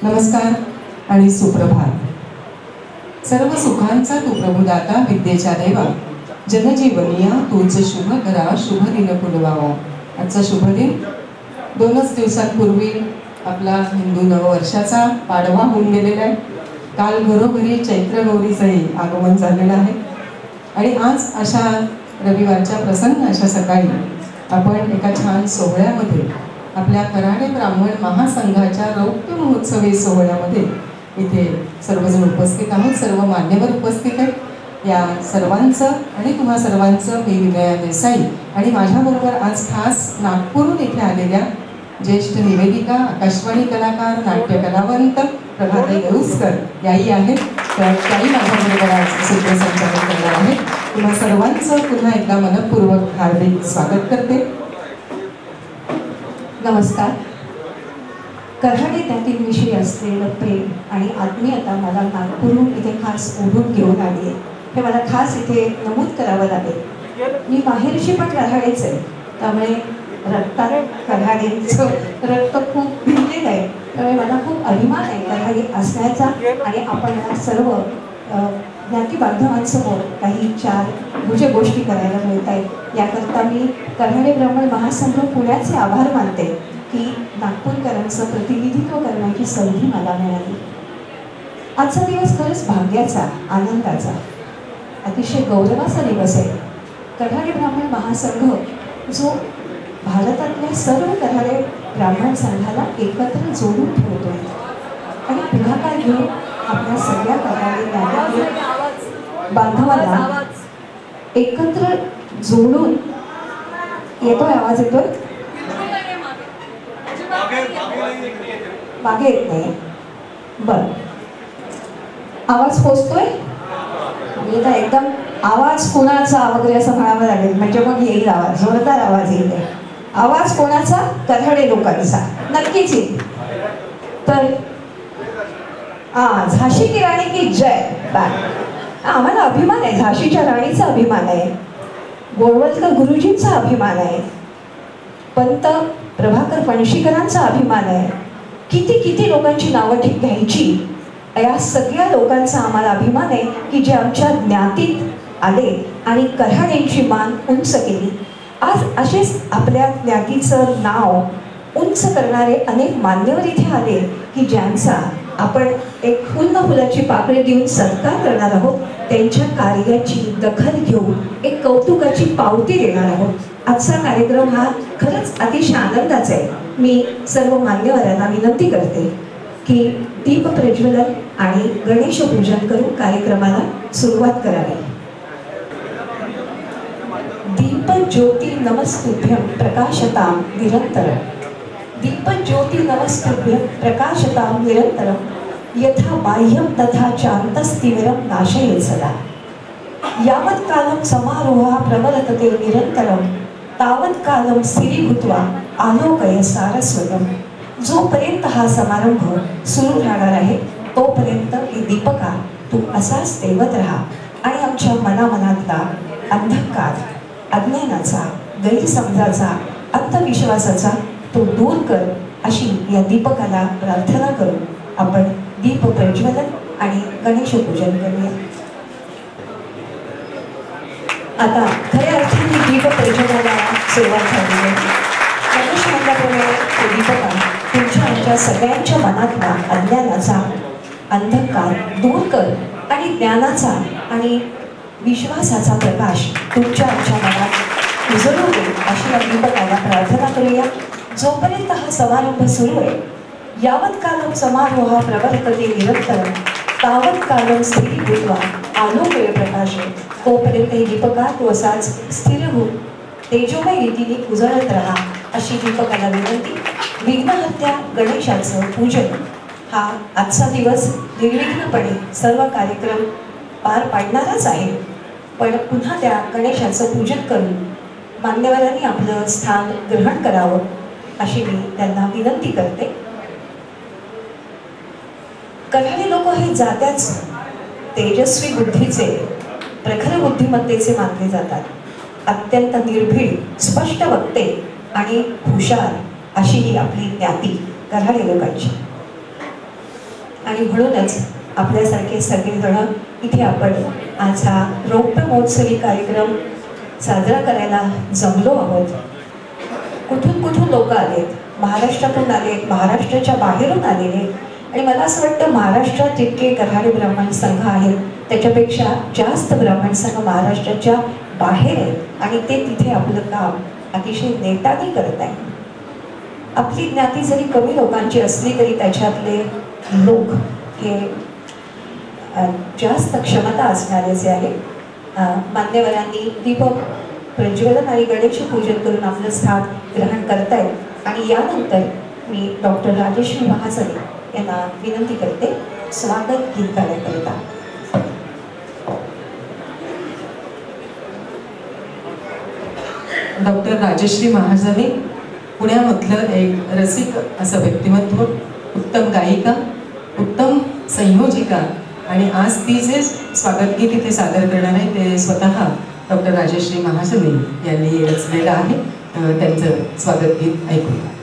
नमस्कार आणि सुप्रभात. सर्व सुखांचा तू प्रभुदाता, विद्येच्या देवा, जनजीवनिया तूच शुभ करा, शुभ दिन पुलवावा. आजचा शुभ दिन 2च दिवसांपूर्वी आपला हिंदू नववर्षाचा पाडवा होऊन गेलेला आहे. काल घरोघरी चैत्र गौरीचंही आगमन झालेलं आहे आणि आज अशा रविवारच्या प्रसन्न अशा सकाळी आपण एका छान सोहळ्यामध्ये आपल्या कराडे ब्राह्मण महासंघाच्या रौप्य महोत्सवी सोहळ्यामध्ये इथे सर्वजण उपस्थित आहोत. सर्व मान्यवर उपस्थित आहेत. या सर्वांचं आणि तुम्हा सर्वांचं मी विनया देसाई आणि माझ्याबरोबर आज खास नागपूरहून इथे आलेल्या ज्येष्ठ निवेदिका, आकाशवाणी कलाकार, नाट्य कलावंत प्रभाताई गरुसकर याही आहेत. तर त्याही माझ्याबरोबर आज सूत्रसंचालन करणार आहेत. तुम्हा सर्वांचं पुन्हा एकदा मनपूर्वक हार्दिक स्वागत करते. नमस्कार. कऱ्हाडी त्यातील असलेलं प्रेम आणि आत्मीयता मला नागपूरहून इथे खास ओढून घेऊन आली आहे. हे मला खास इथे नमूद करावं लागेल. मी माहेरची पण कऱ्हाडीच आहे, त्यामुळे रक्तात कऱ्हाडीचं रक्त खूप भिनलेलं आहे. त्यामुळे मला खूप अभिमान आहे कऱ्हाडी असण्याचा. आणि आपण सर्व ज्ञाती बांधवांसमोर काही चार जे गोष्टी करायला मिळत आहेत, याकरता मी कऱ्हाडी ब्राह्मण महासंघ पुण्याचे आभार मानते की नागपूरकरांचं प्रतिनिधित्व करण्याची संधी मला मिळाली. आजचा दिवस खरंच भाग्याचा, आनंदाचा, अतिशय गौरवाचा दिवस आहे. कऱ्हाडी ब्राह्मण महासंघ जो भारतातल्या सर्व कऱ्हाडी ब्राह्मण संघाला एकत्र जोडून ठेवतोय आणि पुढाकार घेऊन आपल्या सगळ्या कऱ्हाडी बांधवाला एकत्र जोडून येतोय. आवाज येतोय? मागे येत नाही. बर, आवाज पोचतोय? एकदम आवाज कोणाचा वगैरे असं म्हणावं लागेल, म्हणजे मग येईल आवाज, जोरदार आवाज येईल. आवाज कोणाचा? कऱ्हाडी लोकांचा नक्कीच येईल. तर झाशी की राणी की जय. आम्हाला अभिमान आहे, झाशीच्या राणीचा अभिमान आहे, गोळवलकर गुरुजींचा अभिमान आहे, पंत प्रभाकर पणशीकरांचा अभिमान आहे. किती किती लोकांची नावं ठीक घ्यायची. या सगळ्या लोकांचा आम्हाला अभिमान आहे की जे आमच्या ज्ञातीत आले आणि कऱ्हाडींची मान उंच केली. आज असेच आपल्या ज्ञातीचं नाव उंच करणारे अनेक मान्यवर इथे आले की ज्यांचा आपण एक फुलाची पाकळी देऊन सत्कार करणार आहोत. त्यांच्या कार्याची दखल घेऊन एक कौतुकाची पावती देणार आहोत. आजचा कार्यक्रम हा खरंच अतिशय आनंदाचा आहे. मी सर्व मान्यवरांना विनंती करते की दीप प्रज्वलन आणि गणेश पूजन करून कार्यक्रमाला सुरुवात करावी. दीप ज्योती नमस्तुभ्यं प्रकाशतां निरंतरं. दीप ज्योती नमस्तुभ्यं प्रकाशतां निरंतरं यथा बाह्यं तथा चान्तस्तिमिरं नाशयेत् सदा. यावत् कालं समारोहः प्रवर्तते निरंतरं तावत् कालं स्थिरीभूत्वा आलोकय सारस्वतम. जोपर्यंत हा समारंभ सुरू राहणार आहे तोपर्यंत ही दीपका तू असाच तेवत राहा आणि आमच्या मनामनातला अंधकार, अज्ञानाचा, गैरसमजाचा, अंधविश्वासाचा तो दूर कर, अशी या दीपकाला प्रार्थना करून आपण दीप प्रज्वलन आणि गणेश पूजन करूया. आता खऱ्या अर्थाने दीप प्रज्वलनाला सुरुवात झाली आहे. गणेश मंडळाप्रमाणे तो दीपका तुमच्या आमच्या सगळ्यांच्या मनातला अज्ञानाचा अंधकार दूर कर आणि ज्ञानाचा आणि विश्वासाचा प्रकाश तुमच्या आमच्या मनात उजळू दे, अशी या दीपकाला प्रार्थना करूया. जोपर्यंत हा समारंभ सुरू आहे, यावत् कालं समारोह प्रवर्तते निरंतरं तावत् कालं स्थिरीभूत्वा आलोकय प्रकाशे. तोपर्यंत ही दीपका तू असाच स्थिर हो, तेजोमय रीतीने उजळत राहा, अशी दीपकाला विनंती. विघ्नहर्त्या गणेशाचं पूजन हा आजचा दिवस निर्विघ्नपणे सर्व कार्यक्रम पार पाडणारच आहे. पण पुन्हा त्या गणेशाचं पूजन करून मान्यवरांनी आपलं स्थान ग्रहण करावं, अशी मी त्यांना विनंती करते. कऱ्हाडी लोक हे जात्याच तेजस्वी बुद्धीचे, प्रखर बुद्धिमत्तेचे मानले जातात. अत्यंत निर्भीड, स्पष्ट वक्ते आणि हुशार अशी ही आपली ज्ञाती कऱ्हाडी लोकांची. आणि म्हणूनच आपल्यासारखे सगळेजण इथे आपण आज हा रौप्य महोत्सवी कार्यक्रम साजरा करायला जमलो आहोत. कुठून कुठून लोक आलेत, महाराष्ट्रातून आलेत, महाराष्ट्राच्या बाहेरून आलेले. आणि मला असं वाटतं महाराष्ट्रात जितके कऱ्हाडी ब्राह्मण संघ आहेत त्याच्यापेक्षा जास्त ब्राह्मण संघ महाराष्ट्राच्या बाहेर आहेत आणि ते तिथे आपलं काम अतिशय नेटाने करत आहेत. आपली ज्ञाती जरी कमी लोकांची असली तरी त्याच्यातले लोक हे जास्त क्षमता असणारेचे आहे. मान्यवरांनी दीप प्रज्वलन आणि गणेश पूजन करून आपलं स्थान ग्रहण करतायत. आणि यानंतर मी डॉक्टर राजेश्री महाजन यांना विनंती करते स्वागत गीत गाण्याकरिता. डॉक्टर राजश्री महाजनी, पुण्यामधलं एक रसिक असं व्यक्तिमत्व, उत्तम गायिका, उत्तम संयोजिका आणि आज ती जे स्वागत गीत इथे सादर करणार आहे ते स्वतः डॉक्टर राजश्री महाजनी यांनी रचलेलं आहे. त्यांचं स्वागत गीत ऐकूया.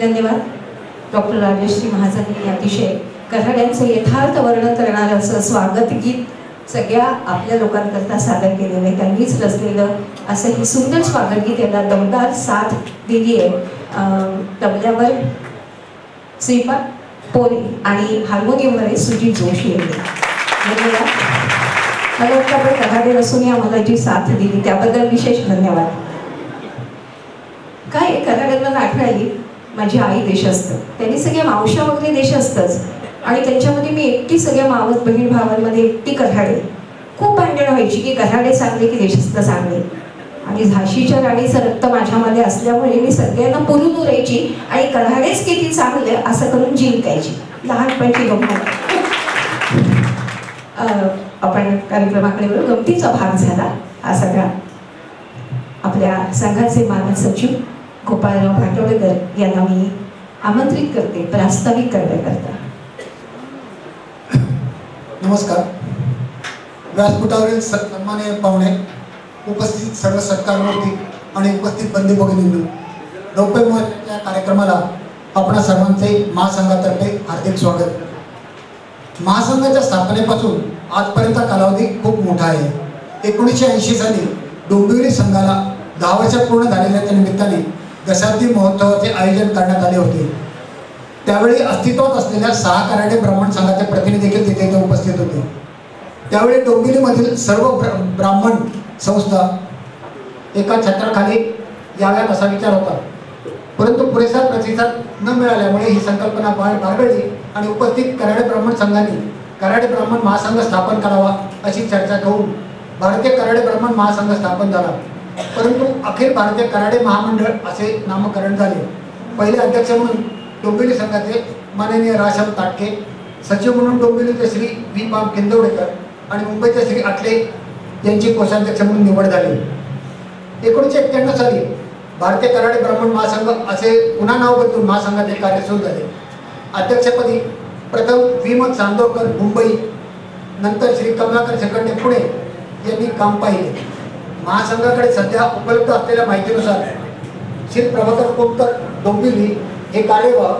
धन्यवाद. डॉक्टर राजश्री महाजनी अतिशय कऱ्हाड्यांचं यथार्थ वर्णन करणारं असं स्वागत गीत सगळ्या आपल्या लोकांकरता सादर केलेलं आहे. त्यांनीच रचलेलं असं ही सुंदर स्वागत गीत याला दमदार साथ दिली आहे. तबल्यावर श्रीपाद पोरे आणि हार्मोनियमवर आहे सुजित जोशी यांनी. मला वाटतं आपण कन्हाडे रसून आम्हाला जी साथ दिली त्याबद्दल विशेष धन्यवाद. काय कन्हाड्यांना आठवण आली, माझी आई देशस्थ, त्यांनी सगळ्या मावश्या वगैरे देशस्थच आणि त्यांच्यामध्ये मी एकटी सगळ्या मावस बहीण भावांमध्ये एकटी कन्हाडे. खूप भांडणं व्हायची की कन्हाडे चांगले की देशस्थ चांगले, आणि झाशीच्या राणीचं रक्त माझ्यामध्ये असल्यामुळे मी सगळ्यांना पुरून उरायची आणि कन्हाडेच किती चांगले असं करून जिंकायची. लहानपणची गंमत. आपण कार्यक्रमाकडे वळू. गमतीचा भाग झाला हा सगळा. आपल्या संघाचे मानद सचिव गोपाळराव भाटवडेकर यांना मी आमंत्रित करते प्रास्ताविक करण्याकरता. नमस्कार. व्यासपीठावरील सन्माननीय पाहुणे, उपस्थित सर्व सत्कारमूर्ती आणि उपस्थित बंधू भगिनींनो, रौप्य महोत्सवाच्या कार्यक्रमाला आपणा सर्वांचे महासंघातर्फे हार्दिक स्वागत. महासंघाच्या स्थापनेपासून आजपर्यंत कालावधी खूप मोठा आहे. 1980 साली डोंबिवली संघाला 10 वर्ष पूर्ण झालेल्याच्या निमित्ताने दशाब्दी महोत्सवाचे आयोजन करण्यात आले होते. त्यावेळी अस्तित्वात असलेल्या 6 कराडे ब्राह्मण संघाचे प्रतिनिधी देखील तिथे उपस्थित होते. त्यावेळी डोंबिवलीमधील सर्व ब्राह्मण संस्था एका छत्राखाली याव्यात असा विचार होता, परंतु पुरेसा प्रतिसाद न मिळाल्यामुळे ही संकल्पना बाळगली आणि उपस्थित कराडे ब्राह्मण संघाने कराडे ब्राह्मण महासंघ स्थापन करावा अशी चर्चा करून भारतीय कराडे ब्राह्मण महासंघ स्थापन झाला. परंतु अखिल भारतीय कराडे महामंडळ असे नामकरण झाले. पहिले अध्यक्ष म्हणून डोंबिवली संघाचे माननीय राशाम ताटके, सचिव म्हणून डोंबिवलीचे श्री व्ही पाम किंदवडेकर आणि मुंबईचे श्री आटले यांची कोषाध्यक्ष म्हणून निवड झाली. 1991 साली भारतीय कराडे ब्राह्मण महासंघ असे पुन्हा नाव बदलून महासंघाचे कार्य सुरू झाले. अध्यक्षपदी प्रथम विमत चांदोरकर मुंबई, नंतर श्री कमलाकर शेखंडे पुणे यांनी काम पाहिले. महासंघाकडे सध्या उपलब्ध असलेल्या माहितीनुसार श्री प्रभाकर कोमकर डोंबिवली हे कार्यवाह,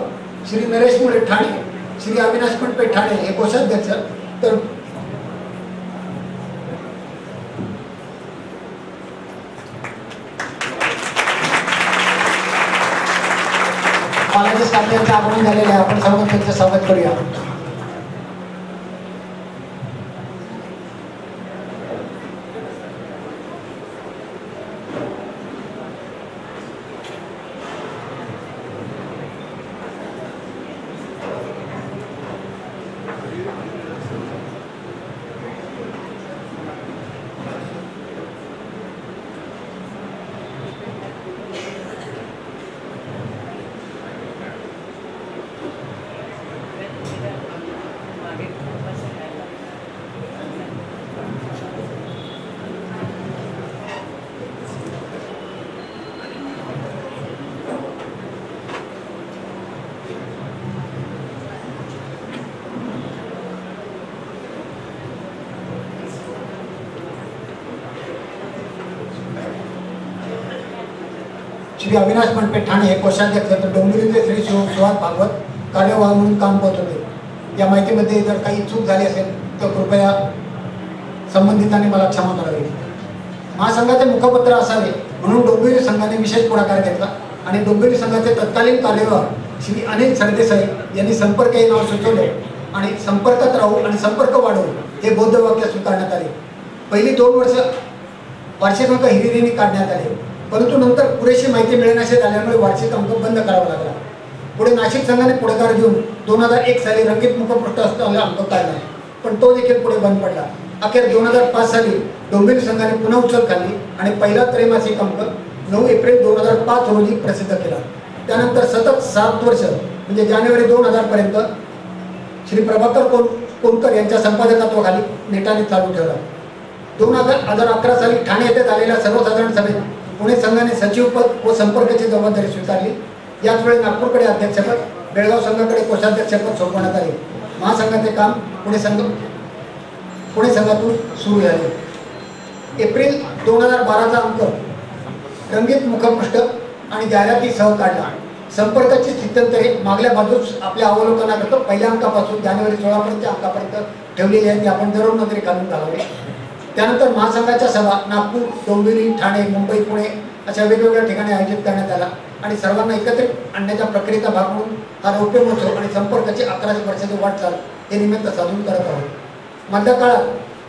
श्री नरेश मुळे ठाणे, श्री अविनाश पटपे ठाणे हे कोषाध्यक्ष, तर बालाजी साठे यांचे आगमन झालेले आहे. आपण सर्व त्यांचे स्वागत करूया. श्री अविनाश पटपे ठाणे हे कोषाध्यक्ष, तर डोंबिवलीचे श्री सुहास भागवत कार्यवाह म्हणून काम करत होते. या माहितीमध्ये जर काही चूक झाली असेल तर कृपया संबंधितांनी मला क्षमा करावी. महासंघाचे मुखपत्र असावे म्हणून डोंबिवली संघाने विशेष पुढाकार घेतला आणि डोंबिवली संघाचे तत्कालीन कार्यवाह श्री अनिल सरदेसाई यांनी संपर्क हे नाव सुचवले आणि संपर्कात राहू आणि संपर्क वाढवू हे बौद्ध वाक्य स्वीकारण्यात आले. पहिली 2 वर्ष वार्षिक अंक हिरिरीने काढण्यात आले, परंतु नंतर पुरेशी माहिती मिळण्याचे झाल्यामुळे वार्षिक अंक बंद करावा लागला. पुढे नाशिक संघाने पुढाकार घेऊन 2001 साली रंगीत मुखपृष्ठ असलेला अंक काढला, पण तो देखील पुढे बंद पडला. अखेर 2005 साली डोंबिवली संघाने पुन्हा उचल खाल्ली आणि पहिला त्रैमासिक अंक 9 एप्रिल 2005 रोजी प्रसिद्ध केला. त्यानंतर सतत 7 वर्ष म्हणजे जानेवारी 2000 पर्यंत श्री प्रभाकर कोणकर यांच्या संपादकत्वाखाली नेटाने चालू ठेवला. 2011 साली ठाणे येथे झालेल्या सर्वसाधारण सभेत पुणे संघाने सचिवपद व संपर्काची जबाबदारी स्वीकारली. याच वेळी नागपूरकडे अध्यक्षपद, बेळगाव संघाकडे कोषाध्यक्षपद सोपवण्यात आले. महासंघाचे काम पुणे संघातून सुरू झाले. एप्रिल 2012चा अंक रंगीत मुखपृष्ठ आणि जाहिरातीसह काढला. संपर्काची स्थित्यंतरे मागल्या बाजूस आपल्या अवलोकनाकरता पहिल्या अंकापासून जानेवारी 16 पर्यंतच्या अंकापर्यंत ठेवलेली आहे ती आपण जरूर तरी घालून घालावी. त्यानंतर महासंघाच्या सभा नागपूर, डोंबिवली, ठाणे, मुंबई, पुणे अशा वेगवेगळ्या ठिकाणी आयोजित करण्यात आला आणि सर्वांना एकत्रित आणण्याच्या प्रक्रियेचा भाग म्हणून हा रौप्य महोत्सव आणि संपर्काची 1100 वर्षाची वाटचाल हे निमित्त साधून करत आहोत. मध्य काळात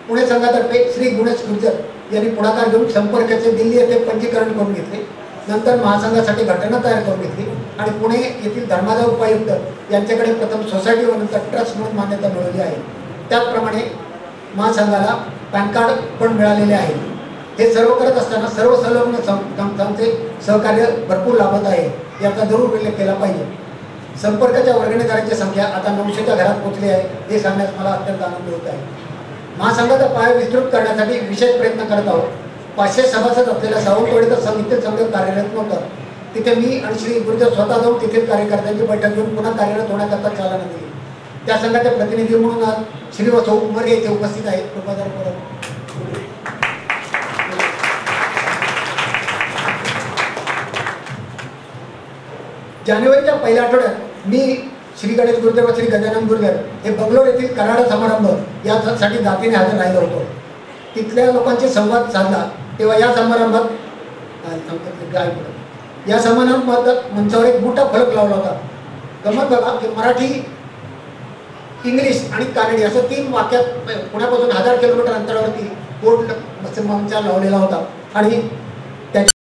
पुणे संघातर्फे श्री गुणेश गुर्जर यांनी पुढाकार घेऊन संपर्काचे दिल्ली येथे पंजीकरण करून घेतले. नंतर महासंघासाठी घटना तयार करून घेतली आणि पुणे येथील धर्मादाय उपायुक्त यांच्याकडे प्रथम सोसायटी व नंतर ट्रस्ट म्हणून मान्यता मिळवली आहे. त्याचप्रमाणे महासंघाला पॅन कार्ड पण मिळालेले आहे. हे सर्व करत असताना सर्व संलग्न संस्थांचे सहकार्य भरपूर लाभत आहे याचा जरूर उल्लेख केला पाहिजे. संपर्काच्या वर्गणीदारांची संख्या आता 900च्या घरात पोहोचली आहे हे सांगण्यास मला अत्यंत आनंद होत आहे. महासंघाचा पाया विस्तृत करण्यासाठी विशेष प्रयत्न करत आहोत. 500 सभासद असलेल्या सावंतवाडीचा संघ कार्यरत नव्हता. तिथे मी आणि श्री गुरुदेव स्वतः जाऊन तेथील कार्यकर्त्यांची बैठक घेऊन पुन्हा कार्यरत होण्याकरता चालना दिली. त्या संघाचे प्रतिनिधी म्हणून आज श्री वसो उमरे येथे उपस्थित आहेत. जानेवारीच्या पहिल्या आठवड्यात मी श्री गणेश गुरुदेव व श्री गजानन गुरुदेव हे बंगलोर येथील कन्नड समारंभ यासाठी जातीने हजर राहिलो होतो. तिथल्या लोकांशी संवाद साधला तेव्हा या समारंभात मंचावर एक मोठा फलक लावला होता. गमत बघा की मराठी, इंग्लिश आणि कानडी असं 3 वाक्यात पुण्यापासून 1000 किलोमीटर अंतरावरती बोर्ड मंचावर लावलेला होता आणि